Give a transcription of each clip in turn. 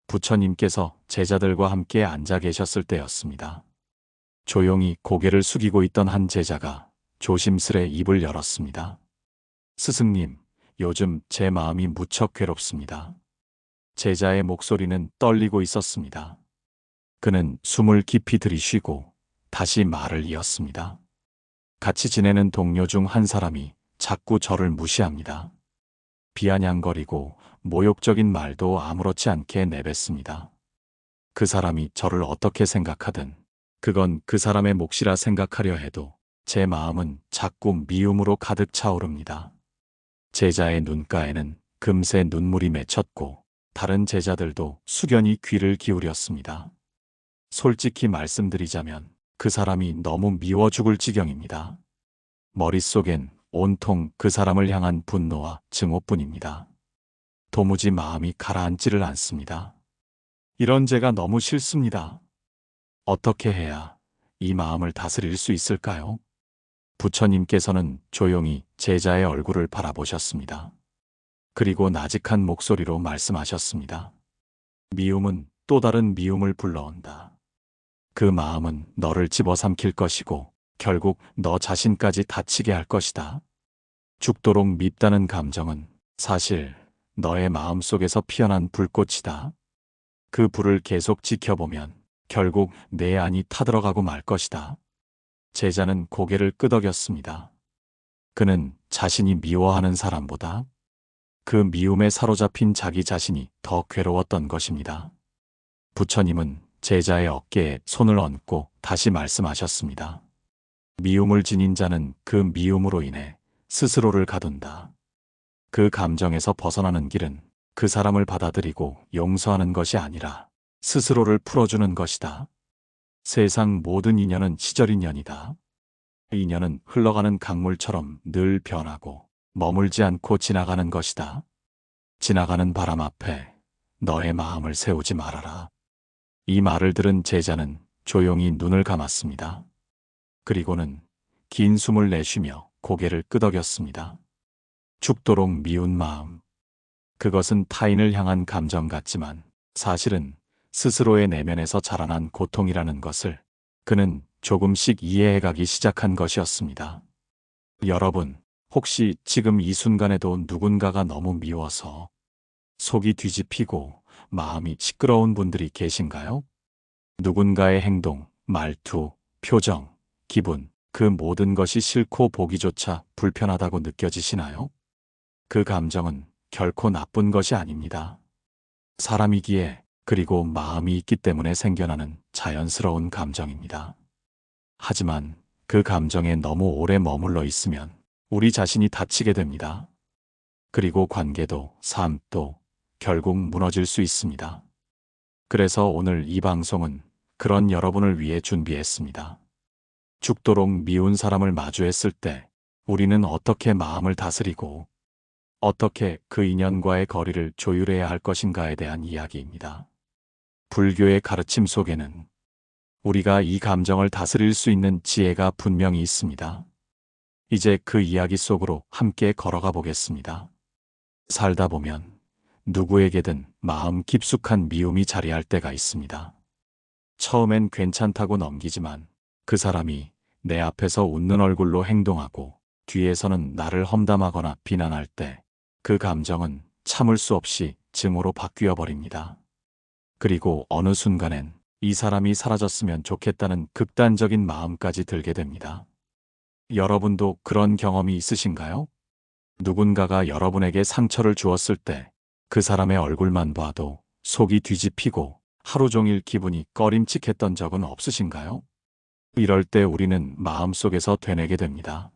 부처님께서 제자들과 함께 앉아 계셨을 때였습니다. 조용히 고개를 숙이고 있던 한 제자가 조심스레 입을 열었습니다. 스승님, 요즘 제 마음이 무척 괴롭습니다. 제자의 목소리는 떨리고 있었습니다. 그는 숨을 깊이 들이쉬고 다시 말을 이었습니다. 같이 지내는 동료 중 한 사람이 자꾸 저를 무시합니다. 비아냥거리고 모욕적인 말도 아무렇지 않게 내뱉습니다. 그 사람이 저를 어떻게 생각하든 그건 그 사람의 몫이라 생각하려 해도 제 마음은 자꾸 미움으로 가득 차오릅니다. 제자의 눈가에는 금세 눈물이 맺혔고 다른 제자들도 숙연히 귀를 기울였습니다. 솔직히 말씀드리자면 그 사람이 너무 미워 죽을 지경입니다. 머릿속엔 온통 그 사람을 향한 분노와 증오뿐입니다. 도무지 마음이 가라앉지를 않습니다. 이런 제가 너무 싫습니다. 어떻게 해야 이 마음을 다스릴 수 있을까요? 부처님께서는 조용히 제자의 얼굴을 바라보셨습니다. 그리고 나직한 목소리로 말씀하셨습니다. 미움은 또 다른 미움을 불러온다. 그 마음은 너를 집어삼킬 것이고 결국 너 자신까지 다치게 할 것이다. 죽도록 밉다는 감정은 사실 너의 마음속에서 피어난 불꽃이다. 그 불을 계속 지켜보면 결국 내 안이 타들어가고 말 것이다. 제자는 고개를 끄덕였습니다. 그는 자신이 미워하는 사람보다 그 미움에 사로잡힌 자기 자신이 더 괴로웠던 것입니다. 부처님은 제자의 어깨에 손을 얹고 다시 말씀하셨습니다. 미움을 지닌 자는 그 미움으로 인해 스스로를 가둔다. 그 감정에서 벗어나는 길은 그 사람을 받아들이고 용서하는 것이 아니라 스스로를 풀어주는 것이다. 세상 모든 인연은 시절 인연이다. 인연은 흘러가는 강물처럼 늘 변하고 머물지 않고 지나가는 것이다. 지나가는 바람 앞에 너의 마음을 세우지 말아라. 이 말을 들은 제자는 조용히 눈을 감았습니다. 그리고는 긴 숨을 내쉬며 고개를 끄덕였습니다. 죽도록 미운 마음. 그것은 타인을 향한 감정 같지만 사실은 스스로의 내면에서 자라난 고통이라는 것을 그는 조금씩 이해해가기 시작한 것이었습니다. 여러분, 혹시 지금 이 순간에도 누군가가 너무 미워서 속이 뒤집히고 마음이 시끄러운 분들이 계신가요? 누군가의 행동, 말투, 표정, 기분, 그 모든 것이 싫고 보기조차 불편하다고 느껴지시나요? 그 감정은 결코 나쁜 것이 아닙니다. 사람이기에 그리고 마음이 있기 때문에 생겨나는 자연스러운 감정입니다. 하지만 그 감정에 너무 오래 머물러 있으면 우리 자신이 다치게 됩니다. 그리고 관계도 삶도 결국 무너질 수 있습니다. 그래서 오늘 이 방송은 그런 여러분을 위해 준비했습니다. 죽도록 미운 사람을 마주했을 때 우리는 어떻게 마음을 다스리고 어떻게 그 인연과의 거리를 조율해야 할 것인가에 대한 이야기입니다. 불교의 가르침 속에는 우리가 이 감정을 다스릴 수 있는 지혜가 분명히 있습니다. 이제 그 이야기 속으로 함께 걸어가 보겠습니다. 살다 보면 누구에게든 마음 깊숙한 미움이 자리할 때가 있습니다. 처음엔 괜찮다고 넘기지만 그 사람이 내 앞에서 웃는 얼굴로 행동하고 뒤에서는 나를 험담하거나 비난할 때 그 감정은 참을 수 없이 증오로 바뀌어 버립니다. 그리고 어느 순간엔 이 사람이 사라졌으면 좋겠다는 극단적인 마음까지 들게 됩니다. 여러분도 그런 경험이 있으신가요? 누군가가 여러분에게 상처를 주었을 때 그 사람의 얼굴만 봐도 속이 뒤집히고 하루 종일 기분이 꺼림칙했던 적은 없으신가요? 이럴 때 우리는 마음속에서 되뇌게 됩니다.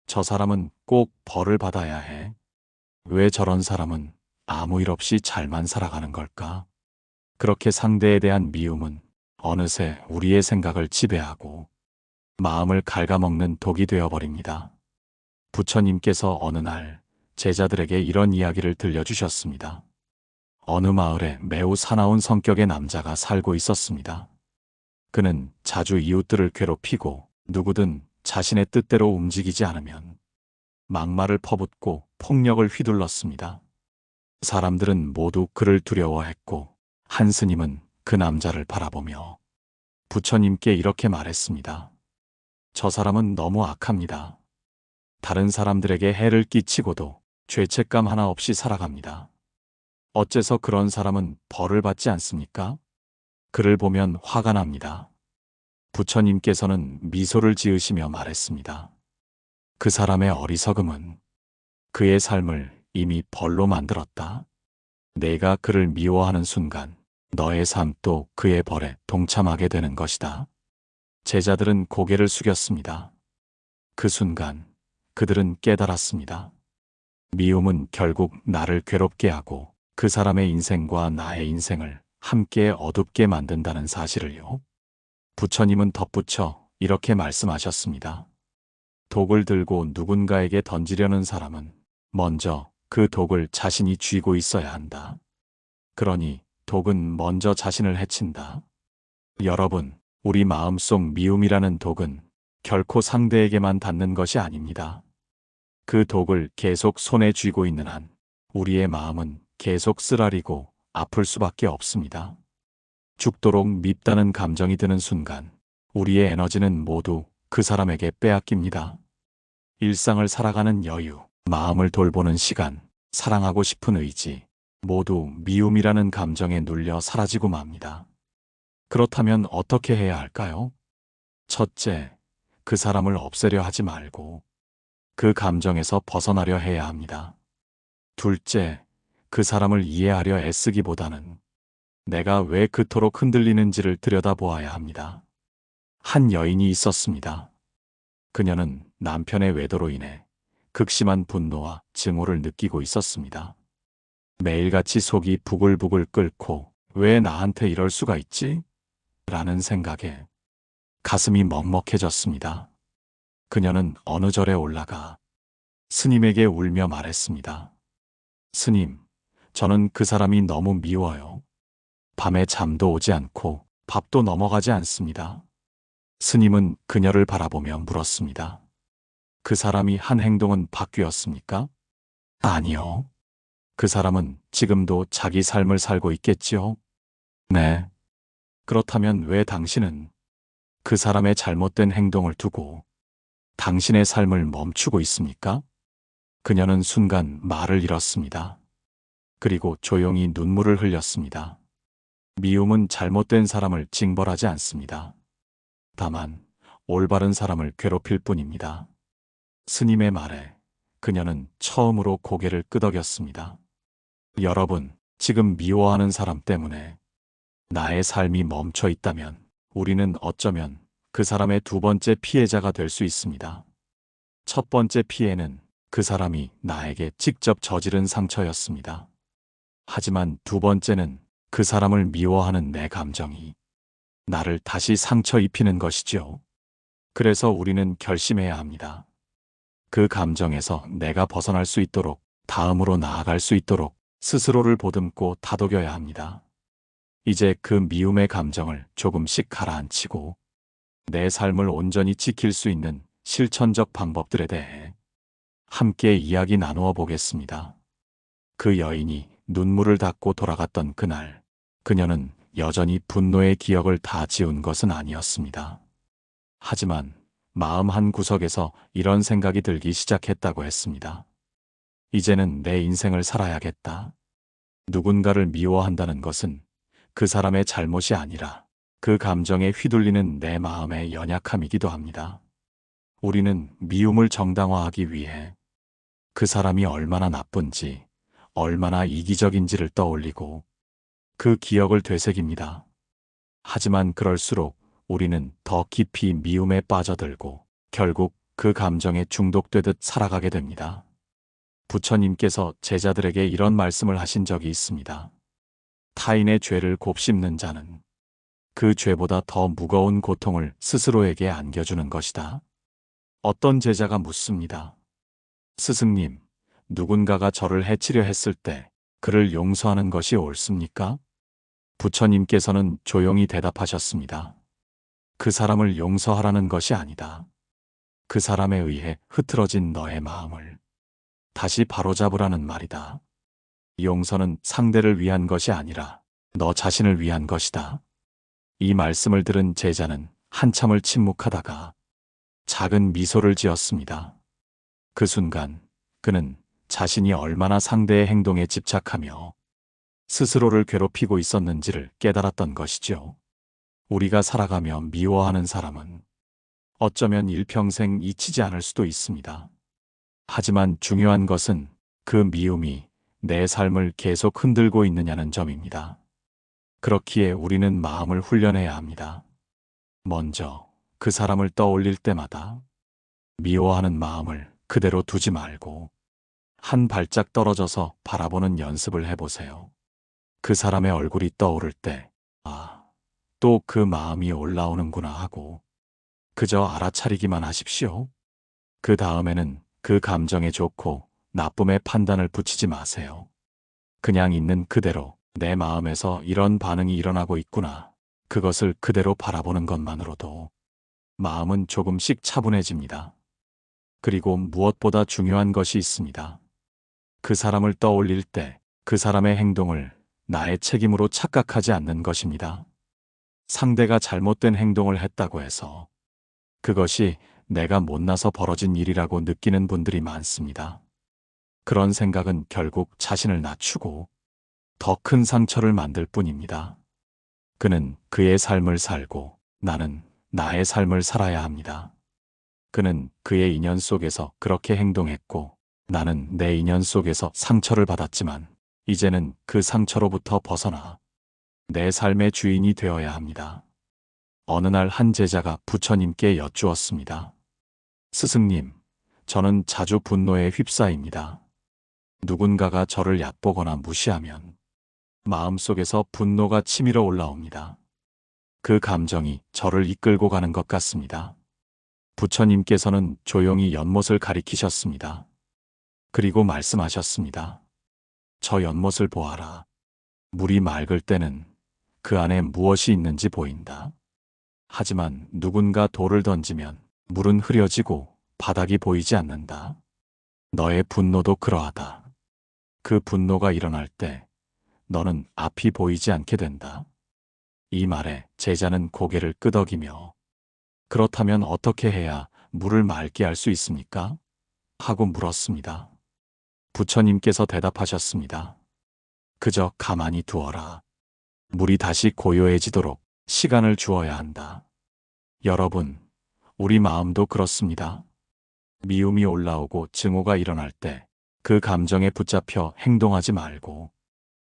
저 사람은 꼭 벌을 받아야 해. 왜 저런 사람은 아무 일 없이 잘만 살아가는 걸까? 그렇게 상대에 대한 미움은 어느새 우리의 생각을 지배하고 마음을 갉아먹는 독이 되어버립니다. 부처님께서 어느 날 제자들에게 이런 이야기를 들려주셨습니다. 어느 마을에 매우 사나운 성격의 남자가 살고 있었습니다. 그는 자주 이웃들을 괴롭히고 누구든 자신의 뜻대로 움직이지 않으면 막말을 퍼붓고 폭력을 휘둘렀습니다. 사람들은 모두 그를 두려워했고 한 스님은 그 남자를 바라보며 부처님께 이렇게 말했습니다. 저 사람은 너무 악합니다. 다른 사람들에게 해를 끼치고도 죄책감 하나 없이 살아갑니다. 어째서 그런 사람은 벌을 받지 않습니까? 그를 보면 화가 납니다. 부처님께서는 미소를 지으시며 말했습니다. 그 사람의 어리석음은 그의 삶을 이미 벌로 만들었다. 내가 그를 미워하는 순간 너의 삶도 그의 벌에 동참하게 되는 것이다. 제자들은 고개를 숙였습니다. 그 순간 그들은 깨달았습니다. 미움은 결국 나를 괴롭게 하고 그 사람의 인생과 나의 인생을 함께 어둡게 만든다는 사실을요. 부처님은 덧붙여 이렇게 말씀하셨습니다. 독을 들고 누군가에게 던지려는 사람은 먼저 그 독을 자신이 쥐고 있어야 한다. 그러니 독은 먼저 자신을 해친다. 여러분, 우리 마음속 미움이라는 독은 결코 상대에게만 닿는 것이 아닙니다. 그 독을 계속 손에 쥐고 있는 한 우리의 마음은 계속 쓰라리고 아플 수밖에 없습니다. 죽도록 밉다는 감정이 드는 순간 우리의 에너지는 모두 그 사람에게 빼앗깁니다. 일상을 살아가는 여유, 마음을 돌보는 시간, 사랑하고 싶은 의지, 모두 미움이라는 감정에 눌려 사라지고 맙니다. 그렇다면 어떻게 해야 할까요? 첫째, 그 사람을 없애려 하지 말고 그 감정에서 벗어나려 해야 합니다. 둘째, 그 사람을 이해하려 애쓰기보다는 내가 왜 그토록 흔들리는지를 들여다보아야 합니다. 한 여인이 있었습니다. 그녀는 남편의 외도로 인해 극심한 분노와 증오를 느끼고 있었습니다. 매일같이 속이 부글부글 끓고 왜 나한테 이럴 수가 있지? 라는 생각에 가슴이 먹먹해졌습니다. 그녀는 어느 절에 올라가 스님에게 울며 말했습니다. 스님, 저는 그 사람이 너무 미워요. 밤에 잠도 오지 않고 밥도 넘어가지 않습니다. 스님은 그녀를 바라보며 물었습니다. 그 사람이 한 행동은 바뀌었습니까? 아니요. 그 사람은 지금도 자기 삶을 살고 있겠지요? 네. 그렇다면 왜 당신은 그 사람의 잘못된 행동을 두고 당신의 삶을 멈추고 있습니까? 그녀는 순간 말을 잃었습니다. 그리고 조용히 눈물을 흘렸습니다. 미움은 잘못된 사람을 징벌하지 않습니다. 다만 올바른 사람을 괴롭힐 뿐입니다. 스님의 말에 그녀는 처음으로 고개를 끄덕였습니다. 여러분, 지금 미워하는 사람 때문에 나의 삶이 멈춰 있다면 우리는 어쩌면 그 사람의 두 번째 피해자가 될 수 있습니다. 첫 번째 피해는 그 사람이 나에게 직접 저지른 상처였습니다. 하지만 두 번째는 그 사람을 미워하는 내 감정이 나를 다시 상처 입히는 것이죠. 그래서 우리는 결심해야 합니다. 그 감정에서 내가 벗어날 수 있도록, 다음으로 나아갈 수 있도록 스스로를 보듬고 다독여야 합니다. 이제 그 미움의 감정을 조금씩 가라앉히고 내 삶을 온전히 지킬 수 있는 실천적 방법들에 대해 함께 이야기 나누어 보겠습니다. 그 여인이 눈물을 닦고 돌아갔던 그날, 그녀는 여전히 분노의 기억을 다 지운 것은 아니었습니다. 하지만 마음 한 구석에서 이런 생각이 들기 시작했다고 했습니다. 이제는 내 인생을 살아야겠다. 누군가를 미워한다는 것은 그 사람의 잘못이 아니라 그 감정에 휘둘리는 내 마음의 연약함이기도 합니다. 우리는 미움을 정당화하기 위해 그 사람이 얼마나 나쁜지, 얼마나 이기적인지를 떠올리고 그 기억을 되새깁니다. 하지만 그럴수록 우리는 더 깊이 미움에 빠져들고 결국 그 감정에 중독되듯 살아가게 됩니다. 부처님께서 제자들에게 이런 말씀을 하신 적이 있습니다. 타인의 죄를 곱씹는 자는 그 죄보다 더 무거운 고통을 스스로에게 안겨주는 것이다. 어떤 제자가 묻습니다. 스승님, 누군가가 저를 해치려 했을 때 그를 용서하는 것이 옳습니까? 부처님께서는 조용히 대답하셨습니다. 그 사람을 용서하라는 것이 아니다. 그 사람에 의해 흐트러진 너의 마음을 다시 바로잡으라는 말이다. 용서는 상대를 위한 것이 아니라 너 자신을 위한 것이다. 이 말씀을 들은 제자는 한참을 침묵하다가 작은 미소를 지었습니다. 그 순간 그는 자신이 얼마나 상대의 행동에 집착하며 스스로를 괴롭히고 있었는지를 깨달았던 것이죠. 우리가 살아가며 미워하는 사람은 어쩌면 일평생 잊히지 않을 수도 있습니다. 하지만 중요한 것은 그 미움이 내 삶을 계속 흔들고 있느냐는 점입니다. 그렇기에 우리는 마음을 훈련해야 합니다. 먼저 그 사람을 떠올릴 때마다 미워하는 마음을 그대로 두지 말고 한 발짝 떨어져서 바라보는 연습을 해보세요. 그 사람의 얼굴이 떠오를 때, 아, 또 그 마음이 올라오는구나 하고 그저 알아차리기만 하십시오. 그 다음에는 그 감정에 좋고 나쁨의 판단을 붙이지 마세요. 그냥 있는 그대로 내 마음에서 이런 반응이 일어나고 있구나. 그것을 그대로 바라보는 것만으로도 마음은 조금씩 차분해집니다. 그리고 무엇보다 중요한 것이 있습니다. 그 사람을 떠올릴 때 그 사람의 행동을 나의 책임으로 착각하지 않는 것입니다. 상대가 잘못된 행동을 했다고 해서 그것이 내가 못나서 벌어진 일이라고 느끼는 분들이 많습니다. 그런 생각은 결국 자신을 낮추고 더 큰 상처를 만들 뿐입니다. 그는 그의 삶을 살고 나는 나의 삶을 살아야 합니다. 그는 그의 인연 속에서 그렇게 행동했고 나는 내 인연 속에서 상처를 받았지만 이제는 그 상처로부터 벗어나 내 삶의 주인이 되어야 합니다. 어느 날 한 제자가 부처님께 여쭈었습니다. 스승님, 저는 자주 분노에 휩싸입니다. 누군가가 저를 얕보거나 무시하면 마음속에서 분노가 치밀어 올라옵니다. 그 감정이 저를 이끌고 가는 것 같습니다. 부처님께서는 조용히 연못을 가리키셨습니다. 그리고 말씀하셨습니다. 저 연못을 보아라. 물이 맑을 때는 그 안에 무엇이 있는지 보인다. 하지만 누군가 돌을 던지면 물은 흐려지고 바닥이 보이지 않는다. 너의 분노도 그러하다. 그 분노가 일어날 때 너는 앞이 보이지 않게 된다. 이 말에 제자는 고개를 끄덕이며 그렇다면 어떻게 해야 물을 맑게 할 수 있습니까? 하고 물었습니다. 부처님께서 대답하셨습니다. 그저 가만히 두어라. 물이 다시 고요해지도록 시간을 주어야 한다. 여러분, 우리 마음도 그렇습니다. 미움이 올라오고 증오가 일어날 때 그 감정에 붙잡혀 행동하지 말고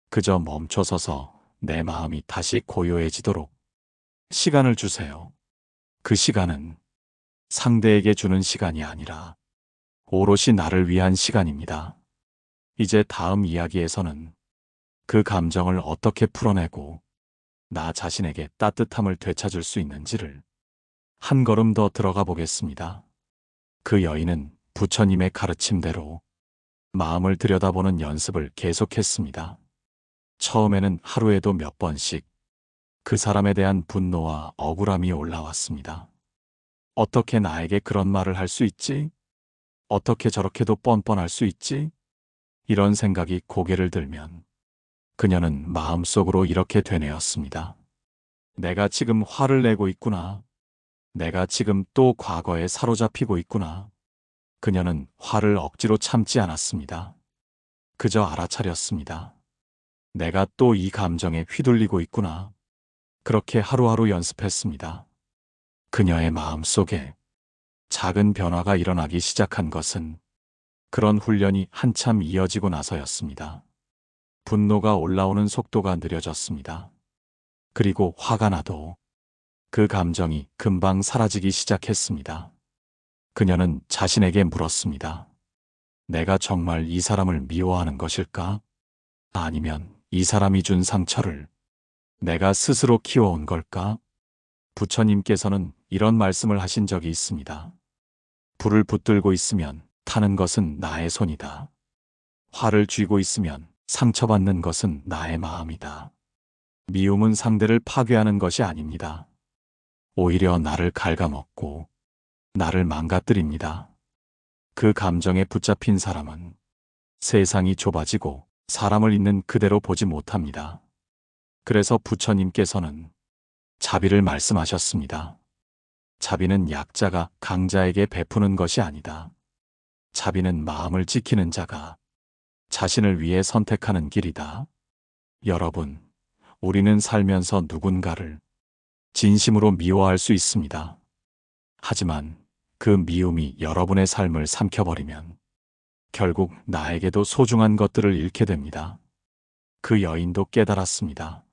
그저 멈춰서서 내 마음이 다시 고요해지도록 시간을 주세요. 그 시간은 상대에게 주는 시간이 아니라 오롯이 나를 위한 시간입니다. 이제 다음 이야기에서는 그 감정을 어떻게 풀어내고 나 자신에게 따뜻함을 되찾을 수 있는지를 한 걸음 더 들어가 보겠습니다. 그 여인은 부처님의 가르침대로 마음을 들여다보는 연습을 계속했습니다. 처음에는 하루에도 몇 번씩 그 사람에 대한 분노와 억울함이 올라왔습니다. 어떻게 나에게 그런 말을 할 수 있지? 어떻게 저렇게도 뻔뻔할 수 있지? 이런 생각이 고개를 들면 그녀는 마음속으로 이렇게 되뇌었습니다. 내가 지금 화를 내고 있구나. 내가 지금 또 과거에 사로잡히고 있구나. 그녀는 화를 억지로 참지 않았습니다. 그저 알아차렸습니다. 내가 또 이 감정에 휘둘리고 있구나. 그렇게 하루하루 연습했습니다. 그녀의 마음 속에 작은 변화가 일어나기 시작한 것은 그런 훈련이 한참 이어지고 나서였습니다. 분노가 올라오는 속도가 느려졌습니다. 그리고 화가 나도 그 감정이 금방 사라지기 시작했습니다. 그녀는 자신에게 물었습니다. 내가 정말 이 사람을 미워하는 것일까? 아니면 이 사람이 준 상처를 내가 스스로 키워온 걸까? 부처님께서는 이런 말씀을 하신 적이 있습니다. 불을 붙들고 있으면 타는 것은 나의 손이다. 화를 쥐고 있으면 상처받는 것은 나의 마음이다. 미움은 상대를 파괴하는 것이 아닙니다. 오히려 나를 갉아먹고 나를 망가뜨립니다. 그 감정에 붙잡힌 사람은 세상이 좁아지고 사람을 있는 그대로 보지 못합니다. 그래서 부처님께서는 자비를 말씀하셨습니다. 자비는 약자가 강자에게 베푸는 것이 아니다. 자비는 마음을 지키는 자가 자신을 위해 선택하는 길이다. 여러분, 우리는 살면서 누군가를 진심으로 미워할 수 있습니다. 하지만 그 미움이 여러분의 삶을 삼켜버리면 결국 나에게도 소중한 것들을 잃게 됩니다. 그 여인도 깨달았습니다.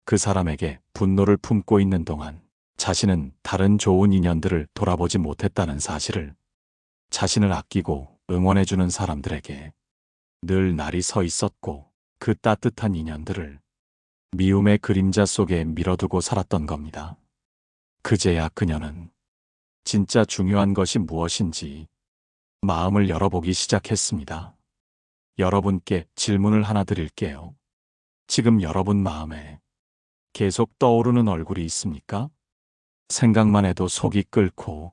그 사람에게 분노를 품고 있는 동안 자신은 다른 좋은 인연들을 돌아보지 못했다는 사실을, 자신을 아끼고 응원해주는 사람들에게 늘 날이 서 있었고 그 따뜻한 인연들을 미움의 그림자 속에 밀어두고 살았던 겁니다. 그제야 그녀는 진짜 중요한 것이 무엇인지 마음을 열어보기 시작했습니다. 여러분께 질문을 하나 드릴게요. 지금 여러분 마음에 계속 떠오르는 얼굴이 있습니까? 생각만 해도 속이 끓고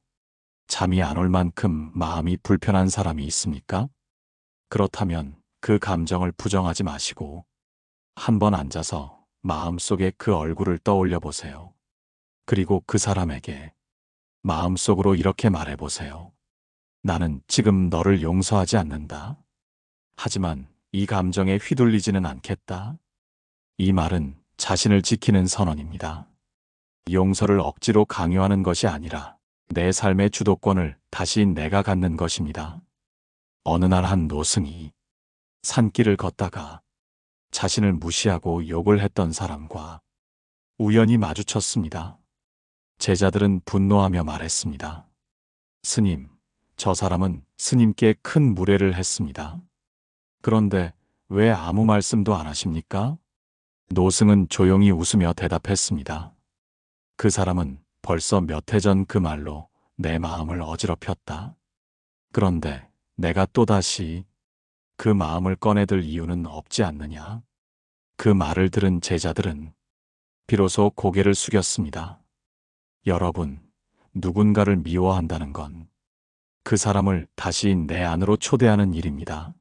잠이 안 올 만큼 마음이 불편한 사람이 있습니까? 그렇다면 그 감정을 부정하지 마시고 한번 앉아서 마음속에 그 얼굴을 떠올려 보세요. 그리고 그 사람에게 마음속으로 이렇게 말해보세요. 나는 지금 너를 용서하지 않는다. 하지만 이 감정에 휘둘리지는 않겠다. 이 말은 자신을 지키는 선언입니다. 용서를 억지로 강요하는 것이 아니라 내 삶의 주도권을 다시 내가 갖는 것입니다. 어느 날 한 노승이 산길을 걷다가 자신을 무시하고 욕을 했던 사람과 우연히 마주쳤습니다. 제자들은 분노하며 말했습니다. 스님, 저 사람은 스님께 큰 무례를 했습니다. 그런데 왜 아무 말씀도 안 하십니까? 노승은 조용히 웃으며 대답했습니다. 그 사람은 벌써 몇 해 전 그 말로 내 마음을 어지럽혔다. 그런데 내가 또다시 그 마음을 꺼내들 이유는 없지 않느냐? 그 말을 들은 제자들은 비로소 고개를 숙였습니다. 여러분, 누군가를 미워한다는 건 그 사람을 다시 내 안으로 초대하는 일입니다.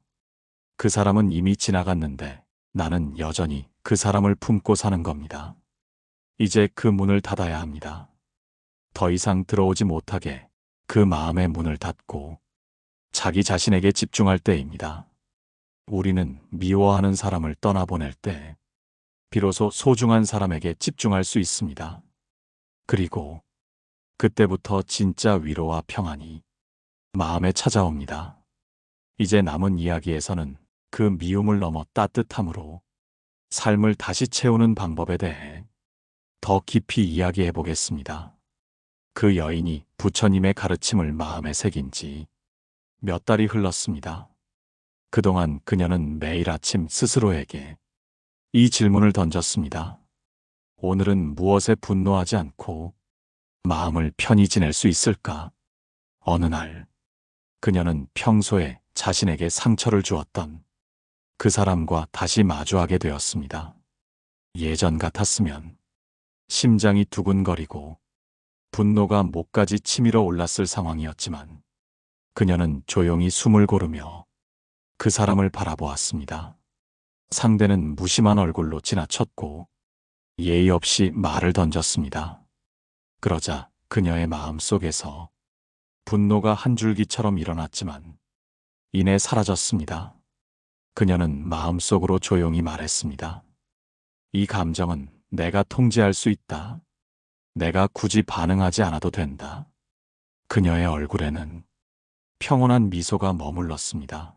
그 사람은 이미 지나갔는데 나는 여전히 그 사람을 품고 사는 겁니다. 이제 그 문을 닫아야 합니다. 더 이상 들어오지 못하게 그 마음의 문을 닫고 자기 자신에게 집중할 때입니다. 우리는 미워하는 사람을 떠나보낼 때 비로소 소중한 사람에게 집중할 수 있습니다. 그리고 그때부터 진짜 위로와 평안이 마음에 찾아옵니다. 이제 남은 이야기에서는 그 미움을 넘어 따뜻함으로 삶을 다시 채우는 방법에 대해 더 깊이 이야기해 보겠습니다. 그 여인이 부처님의 가르침을 마음에 새긴 지 몇 달이 흘렀습니다. 그동안 그녀는 매일 아침 스스로에게 이 질문을 던졌습니다. 오늘은 무엇에 분노하지 않고 마음을 편히 지낼 수 있을까? 어느 날 그녀는 평소에 자신에게 상처를 주었던 그 사람과 다시 마주하게 되었습니다. 예전 같았으면 심장이 두근거리고 분노가 목까지 치밀어 올랐을 상황이었지만 그녀는 조용히 숨을 고르며 그 사람을 바라보았습니다. 상대는 무심한 얼굴로 지나쳤고 예의 없이 말을 던졌습니다. 그러자 그녀의 마음 속에서 분노가 한 줄기처럼 일어났지만 이내 사라졌습니다. 그녀는 마음속으로 조용히 말했습니다. 이 감정은 내가 통제할 수 있다. 내가 굳이 반응하지 않아도 된다. 그녀의 얼굴에는 평온한 미소가 머물렀습니다.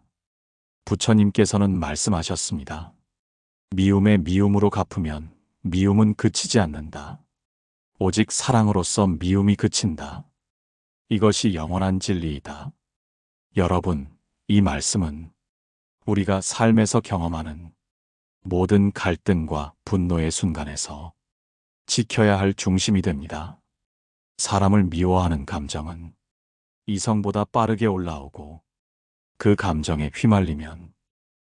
부처님께서는 말씀하셨습니다. 미움에 미움으로 갚으면 미움은 그치지 않는다. 오직 사랑으로서 미움이 그친다. 이것이 영원한 진리이다. 여러분, 이 말씀은 우리가 삶에서 경험하는 모든 갈등과 분노의 순간에서 지켜야 할 중심이 됩니다. 사람을 미워하는 감정은 이성보다 빠르게 올라오고 그 감정에 휘말리면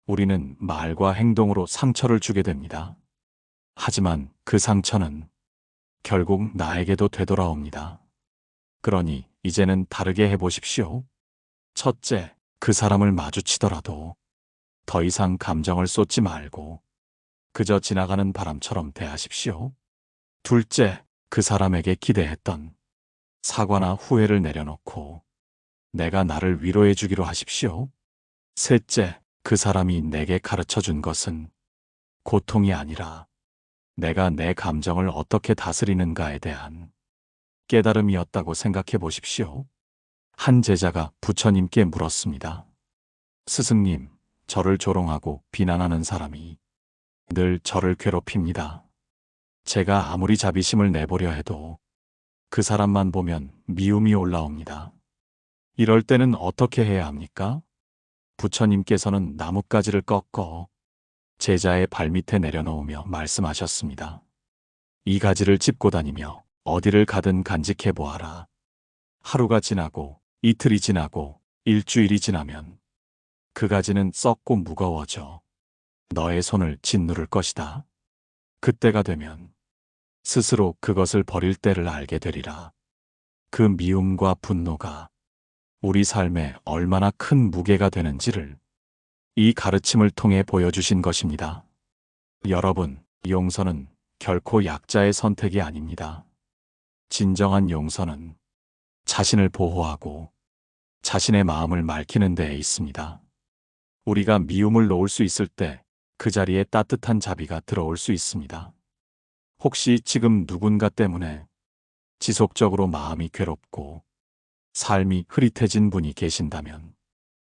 우리는 말과 행동으로 상처를 주게 됩니다. 하지만 그 상처는 결국 나에게도 되돌아옵니다. 그러니 이제는 다르게 해보십시오. 첫째, 그 사람을 마주치더라도 더 이상 감정을 쏟지 말고 그저 지나가는 바람처럼 대하십시오. 둘째, 그 사람에게 기대했던 사과나 후회를 내려놓고 내가 나를 위로해 주기로 하십시오. 셋째, 그 사람이 내게 가르쳐 준 것은 고통이 아니라 내가 내 감정을 어떻게 다스리는가에 대한 깨달음이었다고 생각해 보십시오. 한 제자가 부처님께 물었습니다. 스승님, 저를 조롱하고 비난하는 사람이 늘 저를 괴롭힙니다. 제가 아무리 자비심을 내보려 해도 그 사람만 보면 미움이 올라옵니다. 이럴 때는 어떻게 해야 합니까? 부처님께서는 나뭇가지를 꺾어 제자의 발밑에 내려놓으며 말씀하셨습니다. 이 가지를 짚고 다니며 어디를 가든 간직해 보아라. 하루가 지나고 이틀이 지나고 일주일이 지나면 그 가지는 썩고 무거워져 너의 손을 짓누를 것이다. 그때가 되면 스스로 그것을 버릴 때를 알게 되리라. 그 미움과 분노가 우리 삶에 얼마나 큰 무게가 되는지를 이 가르침을 통해 보여주신 것입니다. 여러분, 용서는 결코 약자의 선택이 아닙니다. 진정한 용서는 자신을 보호하고 자신의 마음을 맑히는 데에 있습니다. 우리가 미움을 놓을 수 있을 때 그 자리에 따뜻한 자비가 들어올 수 있습니다. 혹시 지금 누군가 때문에 지속적으로 마음이 괴롭고 삶이 흐릿해진 분이 계신다면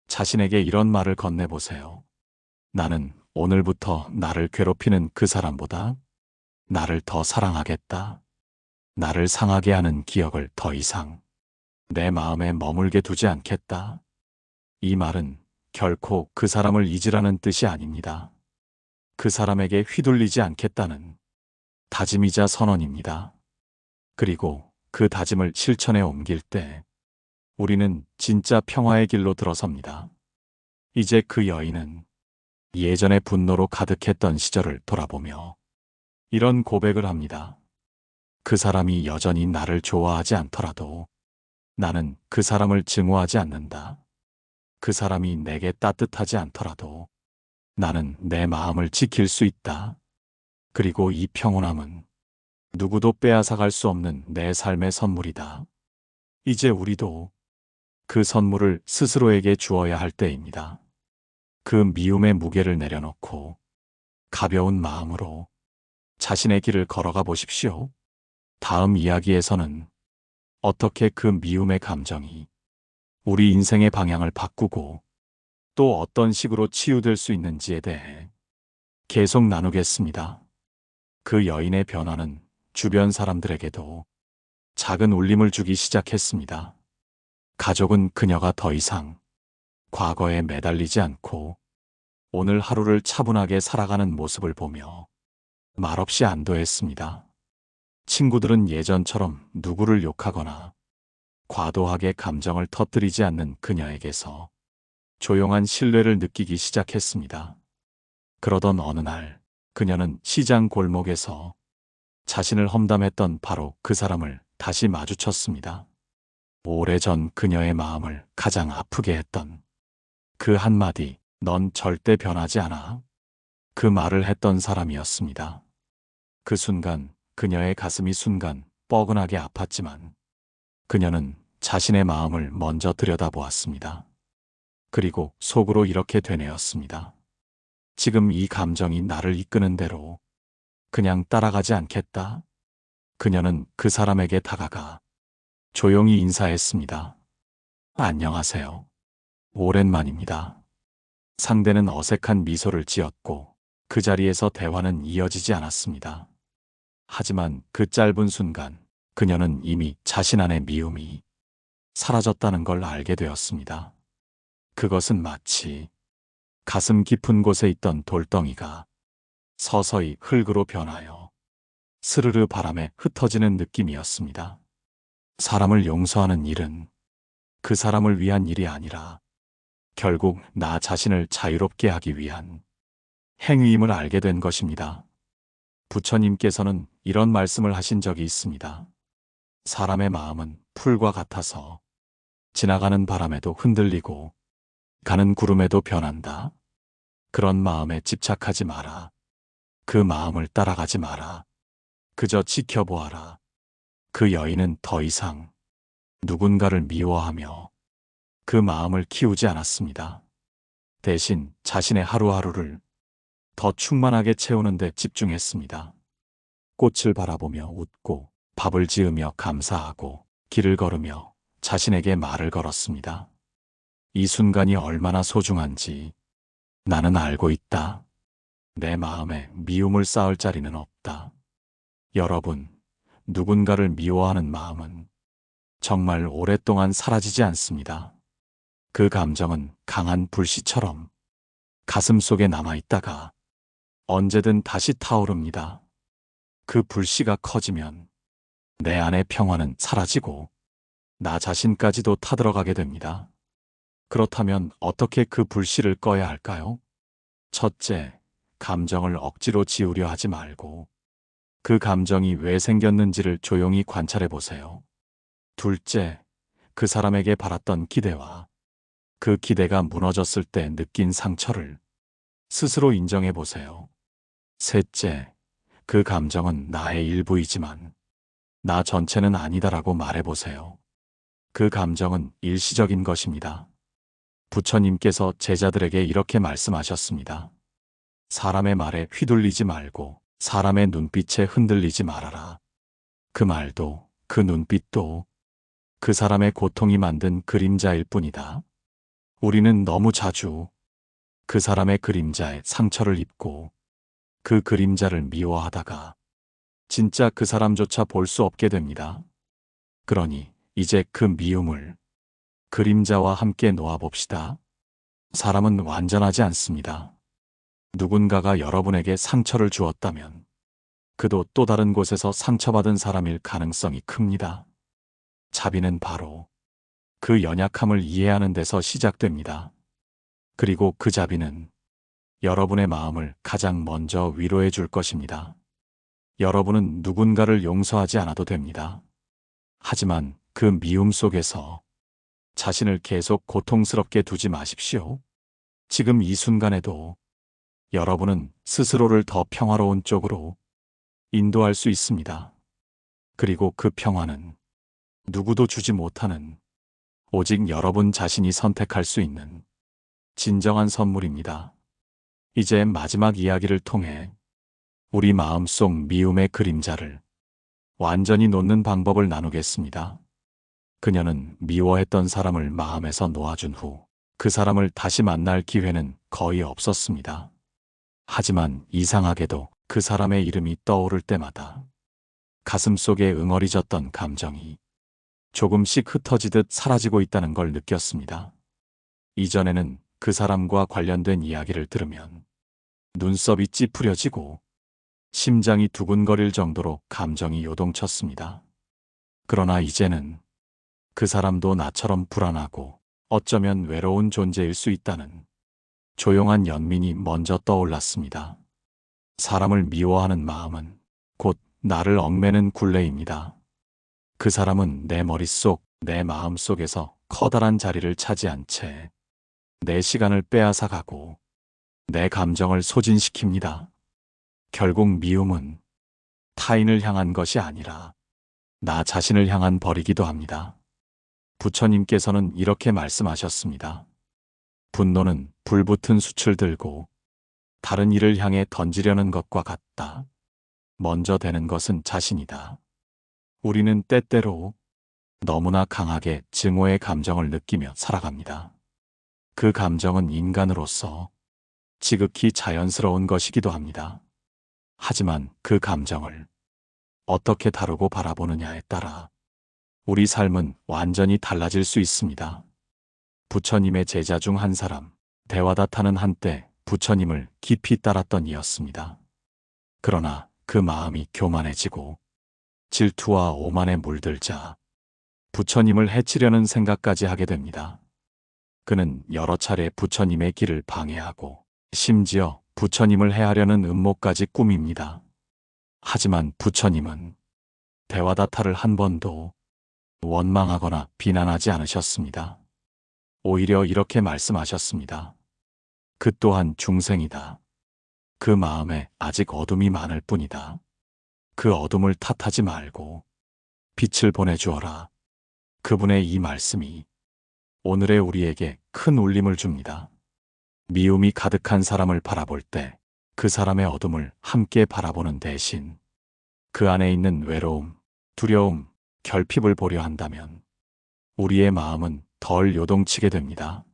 자신에게 이런 말을 건네보세요. 나는 오늘부터 나를 괴롭히는 그 사람보다 나를 더 사랑하겠다. 나를 상하게 하는 기억을 더 이상 내 마음에 머물게 두지 않겠다. 이 말은 결코 그 사람을 잊으라는 뜻이 아닙니다. 그 사람에게 휘둘리지 않겠다는 다짐이자 선언입니다. 그리고 그 다짐을 실천에 옮길 때 우리는 진짜 평화의 길로 들어섭니다. 이제 그 여인은 예전의 분노로 가득했던 시절을 돌아보며 이런 고백을 합니다. 그 사람이 여전히 나를 좋아하지 않더라도 나는 그 사람을 증오하지 않는다. 그 사람이 내게 따뜻하지 않더라도 나는 내 마음을 지킬 수 있다. 그리고 이 평온함은 누구도 빼앗아갈 수 없는 내 삶의 선물이다. 이제 우리도 그 선물을 스스로에게 주어야 할 때입니다. 그 미움의 무게를 내려놓고 가벼운 마음으로 자신의 길을 걸어가 보십시오. 다음 이야기에서는 어떻게 그 미움의 감정이 우리 인생의 방향을 바꾸고 또 어떤 식으로 치유될 수 있는지에 대해 계속 나누겠습니다. 그 여인의 변화는 주변 사람들에게도 작은 울림을 주기 시작했습니다. 가족은 그녀가 더 이상 과거에 매달리지 않고 오늘 하루를 차분하게 살아가는 모습을 보며 말없이 안도했습니다. 친구들은 예전처럼 누구를 욕하거나 과도하게 감정을 터뜨리지 않는 그녀에게서 조용한 신뢰를 느끼기 시작했습니다. 그러던 어느 날 그녀는 시장 골목에서 자신을 험담했던 바로 그 사람을 다시 마주쳤습니다. 오래전 그녀의 마음을 가장 아프게 했던 그 한마디, 넌 절대 변하지 않아. 그 말을 했던 사람이었습니다. 그 순간 그녀의 가슴이 순간 뻐근하게 아팠지만 그녀는 자신의 마음을 먼저 들여다보았습니다. 그리고 속으로 이렇게 되뇌었습니다. 지금 이 감정이 나를 이끄는 대로 그냥 따라가지 않겠다. 그녀는 그 사람에게 다가가 조용히 인사했습니다. 안녕하세요. 오랜만입니다. 상대는 어색한 미소를 지었고 그 자리에서 대화는 이어지지 않았습니다. 하지만 그 짧은 순간 그녀는 이미 자신 안의 미움이 사라졌다는 걸 알게 되었습니다. 그것은 마치 가슴 깊은 곳에 있던 돌덩이가 서서히 흙으로 변하여 스르르 바람에 흩어지는 느낌이었습니다. 사람을 용서하는 일은 그 사람을 위한 일이 아니라 결국 나 자신을 자유롭게 하기 위한 행위임을 알게 된 것입니다. 부처님께서는 이런 말씀을 하신 적이 있습니다. 사람의 마음은 풀과 같아서 지나가는 바람에도 흔들리고 가는 구름에도 변한다. 그런 마음에 집착하지 마라. 그 마음을 따라가지 마라. 그저 지켜보아라. 그 여인은 더 이상 누군가를 미워하며 그 마음을 키우지 않았습니다. 대신 자신의 하루하루를 더 충만하게 채우는 데 집중했습니다. 꽃을 바라보며 웃고 밥을 지으며 감사하고 길을 걸으며 자신에게 말을 걸었습니다. 이 순간이 얼마나 소중한지 나는 알고 있다. 내 마음에 미움을 쌓을 자리는 없다. 여러분, 누군가를 미워하는 마음은 정말 오랫동안 사라지지 않습니다. 그 감정은 강한 불씨처럼 가슴 속에 남아있다가 언제든 다시 타오릅니다. 그 불씨가 커지면 내 안의 평화는 사라지고 나 자신까지도 타들어가게 됩니다. 그렇다면 어떻게 그 불씨를 꺼야 할까요? 첫째, 감정을 억지로 지우려 하지 말고 그 감정이 왜 생겼는지를 조용히 관찰해 보세요. 둘째, 그 사람에게 바랐던 기대와 그 기대가 무너졌을 때 느낀 상처를 스스로 인정해 보세요. 셋째, 그 감정은 나의 일부이지만 나 전체는 아니다라고 말해 보세요. 그 감정은 일시적인 것입니다. 부처님께서 제자들에게 이렇게 말씀하셨습니다. 사람의 말에 휘둘리지 말고 사람의 눈빛에 흔들리지 말아라. 그 말도 그 눈빛도 그 사람의 고통이 만든 그림자일 뿐이다. 우리는 너무 자주 그 사람의 그림자에 상처를 입고 그 그림자를 미워하다가 진짜 그 사람조차 볼 수 없게 됩니다. 그러니 이제 그 미움을 그림자와 함께 놓아봅시다. 사람은 완전하지 않습니다. 누군가가 여러분에게 상처를 주었다면 그도 또 다른 곳에서 상처받은 사람일 가능성이 큽니다. 자비는 바로 그 연약함을 이해하는 데서 시작됩니다. 그리고 그 자비는 여러분의 마음을 가장 먼저 위로해 줄 것입니다. 여러분은 누군가를 용서하지 않아도 됩니다. 하지만 그 미움 속에서 자신을 계속 고통스럽게 두지 마십시오. 지금 이 순간에도 여러분은 스스로를 더 평화로운 쪽으로 인도할 수 있습니다. 그리고 그 평화는 누구도 주지 못하는 오직 여러분 자신이 선택할 수 있는 진정한 선물입니다. 이제 마지막 이야기를 통해 우리 마음속 미움의 그림자를 완전히 놓는 방법을 나누겠습니다. 그녀는 미워했던 사람을 마음에서 놓아준 후 그 사람을 다시 만날 기회는 거의 없었습니다. 하지만 이상하게도 그 사람의 이름이 떠오를 때마다 가슴속에 응어리졌던 감정이 조금씩 흩어지듯 사라지고 있다는 걸 느꼈습니다. 이전에는 그 사람과 관련된 이야기를 들으면 눈썹이 찌푸려지고 심장이 두근거릴 정도로 감정이 요동쳤습니다. 그러나 이제는 그 사람도 나처럼 불안하고 어쩌면 외로운 존재일 수 있다는 조용한 연민이 먼저 떠올랐습니다. 사람을 미워하는 마음은 곧 나를 얽매는 굴레입니다. 그 사람은 내 머릿속, 내 마음 속에서 커다란 자리를 차지한 채 내 시간을 빼앗아 가고 내 감정을 소진시킵니다. 결국 미움은 타인을 향한 것이 아니라 나 자신을 향한 벌이기도 합니다. 부처님께서는 이렇게 말씀하셨습니다. 분노는 불붙은 숯을 들고 다른 이를 향해 던지려는 것과 같다. 먼저 되는 것은 자신이다. 우리는 때때로 너무나 강하게 증오의 감정을 느끼며 살아갑니다. 그 감정은 인간으로서 지극히 자연스러운 것이기도 합니다. 하지만 그 감정을 어떻게 다루고 바라보느냐에 따라 우리 삶은 완전히 달라질 수 있습니다. 부처님의 제자 중 한 사람, 대화다타는 한때 부처님을 깊이 따랐던 이였습니다. 그러나 그 마음이 교만해지고 질투와 오만에 물들자 부처님을 해치려는 생각까지 하게 됩니다. 그는 여러 차례 부처님의 길을 방해하고 심지어 부처님을 해하려는 음모까지 꾸밉니다. 하지만 부처님은 대화다타를 한 번도 원망하거나 비난하지 않으셨습니다. 오히려 이렇게 말씀하셨습니다. 그 또한 중생이다. 그 마음에 아직 어둠이 많을 뿐이다. 그 어둠을 탓하지 말고 빛을 보내주어라. 그분의 이 말씀이 오늘의 우리에게 큰 울림을 줍니다. 미움이 가득한 사람을 바라볼 때 그 사람의 어둠을 함께 바라보는 대신 그 안에 있는 외로움, 두려움, 결핍을 보려 한다면 우리의 마음은 덜 요동치게 됩니다.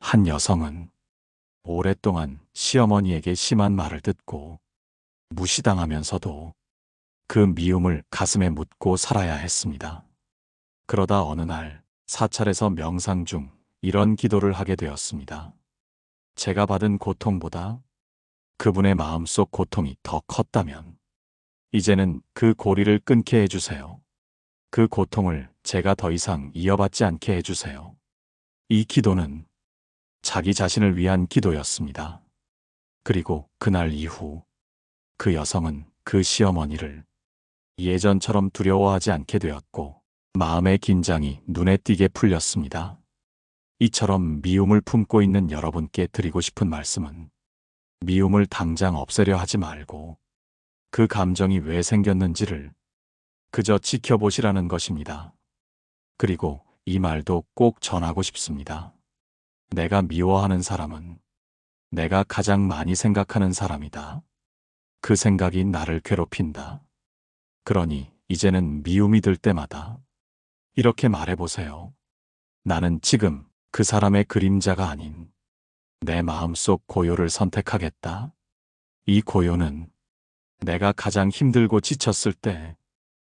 한 여성은 오랫동안 시어머니에게 심한 말을 듣고 무시당하면서도 그 미움을 가슴에 묻고 살아야 했습니다. 그러다 어느 날 사찰에서 명상 중 이런 기도를 하게 되었습니다. 제가 받은 고통보다 그분의 마음속 고통이 더 컸다면 이제는 그 고리를 끊게 해주세요. 그 고통을 제가 더 이상 이어받지 않게 해주세요. 이 기도는 자기 자신을 위한 기도였습니다. 그리고 그날 이후 그 여성은 그 시어머니를 예전처럼 두려워하지 않게 되었고 마음의 긴장이 눈에 띄게 풀렸습니다. 이처럼 미움을 품고 있는 여러분께 드리고 싶은 말씀은 미움을 당장 없애려 하지 말고 그 감정이 왜 생겼는지를 그저 지켜보시라는 것입니다. 그리고 이 말도 꼭 전하고 싶습니다. 내가 미워하는 사람은 내가 가장 많이 생각하는 사람이다. 그 생각이 나를 괴롭힌다. 그러니 이제는 미움이 들 때마다 이렇게 말해보세요. 나는 지금 그 사람의 그림자가 아닌 내 마음속 고요를 선택하겠다. 이 고요는 내가 가장 힘들고 지쳤을 때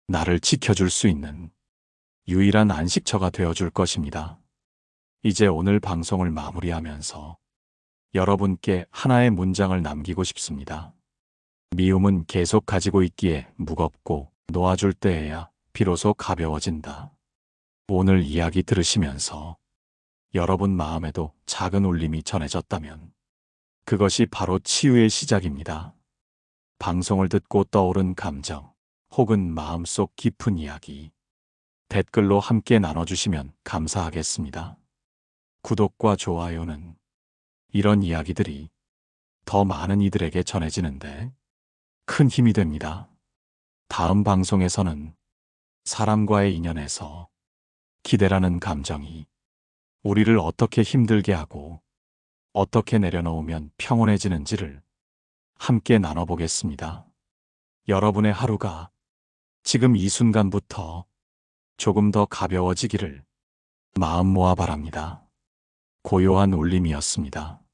나를 지켜줄 수 있는 유일한 안식처가 되어줄 것입니다. 이제 오늘 방송을 마무리하면서 여러분께 하나의 문장을 남기고 싶습니다. 미움은 계속 가지고 있기에 무겁고 놓아줄 때에야 비로소 가벼워진다. 오늘 이야기 들으시면서 여러분 마음에도 작은 울림이 전해졌다면 그것이 바로 치유의 시작입니다. 방송을 듣고 떠오른 감정 혹은 마음속 깊은 이야기 댓글로 함께 나눠주시면 감사하겠습니다. 구독과 좋아요는 이런 이야기들이 더 많은 이들에게 전해지는데 큰 힘이 됩니다. 다음 방송에서는 사람과의 인연에서 기대라는 감정이 우리를 어떻게 힘들게 하고 어떻게 내려놓으면 평온해지는지를 함께 나눠보겠습니다. 여러분의 하루가 지금 이 순간부터 조금 더 가벼워지기를 마음 모아 바랍니다. 고요한 울림이었습니다.